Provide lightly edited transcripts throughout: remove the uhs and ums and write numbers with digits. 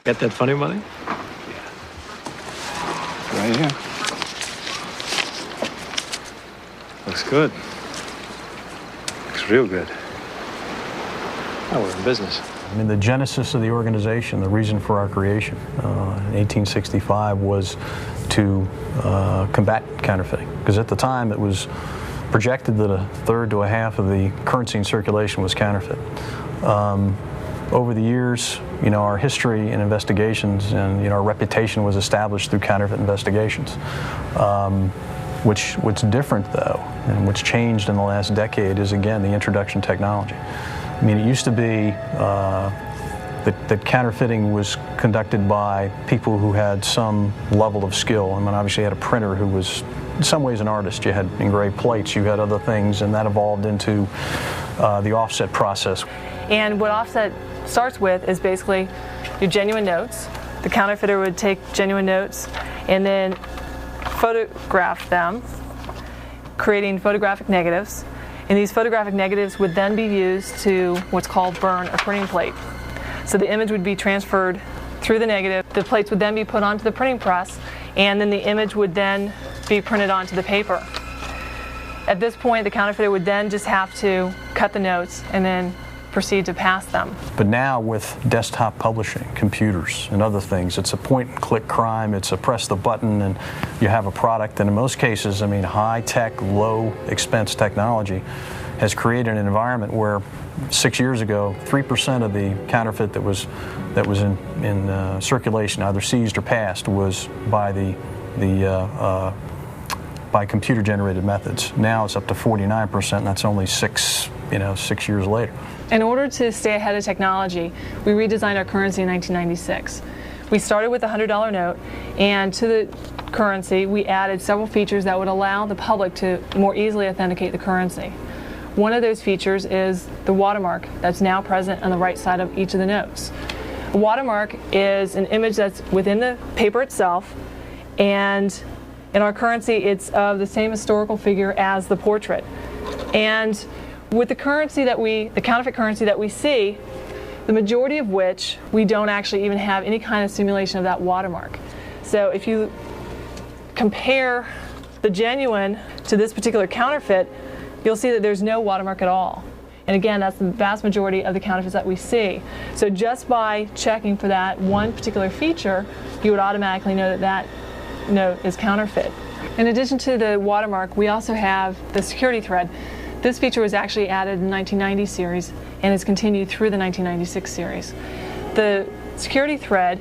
Got that funny money? Right here. Looks good. Looks real good. Oh, we're in business. I mean, the genesis of the organization, the reason for our creation in 1865 was to combat counterfeiting. Because at the time it was projected that a third to a half of the currency in circulation was counterfeit. Over the years, our history and investigations and our reputation was established through counterfeit investigations. What's different though, and what's changed in the last decade is again the introduction of technology. I mean, it used to be that counterfeiting was conducted by people who had some level of skill. I mean, obviously you had a printer who was in some ways an artist. You had engraved plates, you had other things, and that evolved into the offset process. And what offset starts with is basically your genuine notes. The counterfeiter would take genuine notes and then photograph them, creating photographic negatives. And these photographic negatives would then be used to what's called burn a printing plate. So the image would be transferred through the negative, the plates would then be put onto the printing press, and then the image would then be printed onto the paper. At this point, the counterfeiter would then just have to cut the notes and then proceed to pass them. But now with desktop publishing, computers and other things, it's a point-and-click crime, it's a press the button and you have a product, and in most cases, I mean, high-tech, low-expense technology has created an environment where 6 years ago, 3% of the counterfeit that was in circulation, either seized or passed, was by by computer-generated methods. Now it's up to 49%, and that's only 6 years later. In order to stay ahead of technology, we redesigned our currency in 1996. We started with a $100 note, and to the currency we added several features that would allow the public to more easily authenticate the currency. One of those features is the watermark that's now present on the right side of each of the notes. A watermark is an image that's within the paper itself, and in our currency it's of the same historical figure as the portrait. And with the counterfeit currency that we see, the majority of which we don't actually even have any kind of simulation of that watermark. So if you compare the genuine to this particular counterfeit, you'll see that there's no watermark at all. And again, that's the vast majority of the counterfeits that we see. So just by checking for that one particular feature, you would automatically know that that note is counterfeit. In addition to the watermark, we also have the security thread. This feature was actually added in the 1990 series and has continued through the 1996 series. The security thread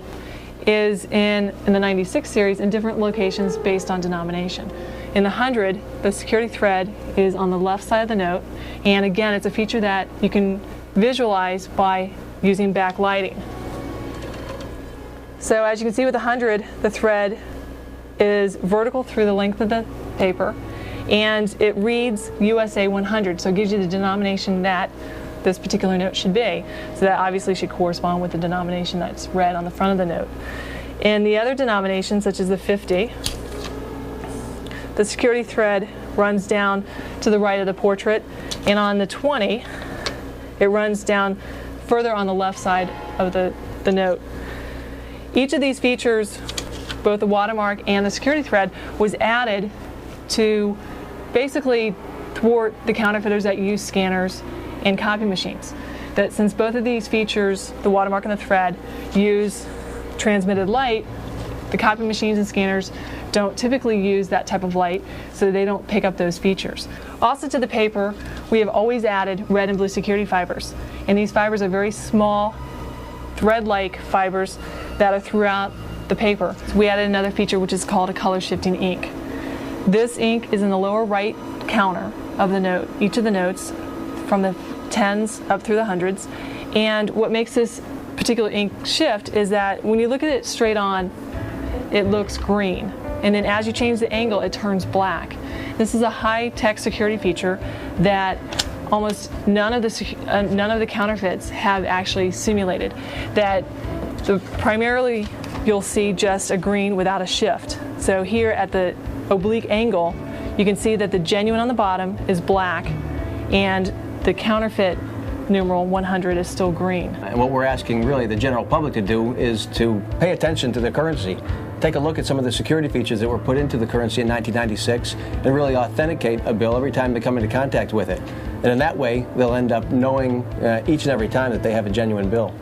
is in the 96 series in different locations based on denomination. In the 100, the security thread is on the left side of the note, and again, it's a feature that you can visualize by using backlighting. So as you can see with the 100, the thread is vertical through the length of the paper, and it reads USA 100, so it gives you the denomination that this particular note should be. So that obviously should correspond with the denomination that's read on the front of the note. In the other denominations, such as the 50, the security thread runs down to the right of the portrait, and on the 20, it runs down further on the left side of the note. Each of these features, both the watermark and the security thread, was added to basically thwart the counterfeiters that use scanners and copy machines. That since both of these features, the watermark and the thread, use transmitted light, the copy machines and scanners don't typically use that type of light, so they don't pick up those features. Also to the paper, we have always added red and blue security fibers. And these fibers are very small, thread-like fibers that are throughout the paper. We added another feature which is called a color shifting ink. This ink is in the lower right counter of the note, each of the notes, from the 10s up through the 100s. And what makes this particular ink shift is that when you look at it straight on, it looks green. And then as you change the angle, it turns black. This is a high-tech security feature that almost none of the counterfeits have actually simulated. That primarily you'll see just a green without a shift. So here at the oblique angle, you can see that the genuine on the bottom is black and the counterfeit numeral 100 is still green. And what we're asking really the general public to do is to pay attention to the currency. Take a look at some of the security features that were put into the currency in 1996 and really authenticate a bill every time they come into contact with it. And in that way, they'll end up knowing each and every time that they have a genuine bill.